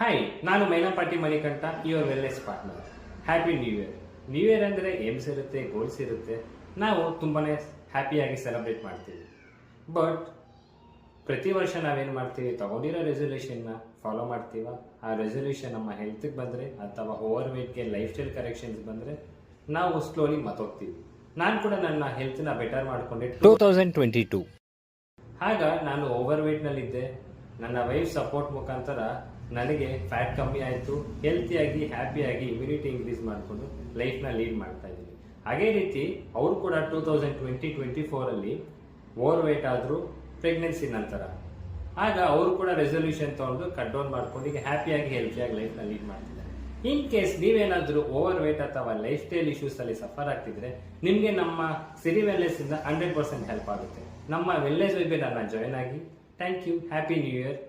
Hi, ನಾನು Mainapati Manikanta, your wellness partner. Happy new year. New year ಅಂದರೆ aims ಇರುತ್ತೆ, goals ಇರುತ್ತೆ. ನಾವು ತುಂಬಾನೇ ಹ್ಯಾಪಿಯಾಗಿ ಸೆಲೆಬ್ರೇಟ್ ಮಾಡ್ತೀವಿ. ಬಟ್ ಪ್ರತಿ ವರ್ಷ ನಾವೇನು ಮಾಡ್ತೀವಿ, ತಗೊಂಡಿರೋ ರೆಸೊಲ್ಯೂಷನ್ನ ಫಾಲೋ ಮಾಡ್ತೀವ. ಆ ರೆಸೊಲ್ಯೂಷನ್ ನಮ್ಮ ಹೆಲ್ತ್ಗೆ ಬಂದರೆ ಅಥವಾ ಓವರ್ ವೇಟ್ಗೆ ಲೈಫ್ ಸ್ಟೈಲ್ ಕರೆಕ್ಷನ್ಸ್ ಬಂದರೆ ನಾವು ಸ್ಲೋಲಿ ಮತ್ತೋಗ್ತೀವಿ. ನಾನು ಕೂಡ ನನ್ನ ಹೆಲ್ತ್ನ ಬೆಟರ್ ಮಾಡಿಕೊಂಡೆ 2022. ಆಗ ನಾನು ಓವರ್ ವೇಟ್ನಲ್ಲಿದ್ದೆ. ನನ್ನ ವೈಫ್ ಸಪೋರ್ಟ್ ಮುಖಾಂತರ ನನಗೆ ಫ್ಯಾಟ್ ಕಮ್ಮಿ ಆಯಿತು. ಹೆಲ್ತಿಯಾಗಿ ಹ್ಯಾಪಿಯಾಗಿ ಇಮ್ಯುನಿಟಿ ಇನ್ಕ್ರೀಸ್ ಮಾಡಿಕೊಂಡು ಲೈಫ್ನ ಲೀಡ್ ಮಾಡ್ತಾ ಇದ್ದೀನಿ. ಅದೇ ರೀತಿ ಅವರು ಕೂಡ 2024 ಓವರ್ ವೇಟ್ ಆದರೂ ಪ್ರೆಗ್ನೆನ್ಸಿ ನಂತರ. ಆಗ ಅವರು ಕೂಡ ರೆಸೊಲ್ಯೂಷನ್ ತೊಗೊಂಡು ಕಟ್ ಡೌನ್ ಮಾಡ್ಕೊಂಡು ಈಗ ಹ್ಯಾಪಿಯಾಗಿ ಹೆಲ್ತಿಯಾಗಿ ಲೈಫ್ನ ಲೀಡ್ ಮಾಡ್ತಿದ್ದಾರೆ. ಇನ್ ಕೇಸ್ ನೀವೇನಾದರೂ ಓವರ್ ವೇಟ್ ಅಥವಾ ಲೈಫ್ ಸ್ಟೈಲ್ ಇಶ್ಯೂಸ್ ಅಲ್ಲಿ ಸಫರ್ ಆಗ್ತಿದ್ರೆ ನಿಮಗೆ ನಮ್ಮ ಸಿರಿ ವೆಲ್ನೆಸ್ ಇಂದ 100% ಹೆಲ್ಪ್ ಆಗುತ್ತೆ. ನಮ್ಮ ವೆಲ್ನೆಸ್ ವೆಬ್ಗೆ ಜಾಯ್ನ್ ಆಗಿ. Thank you. Happy new year.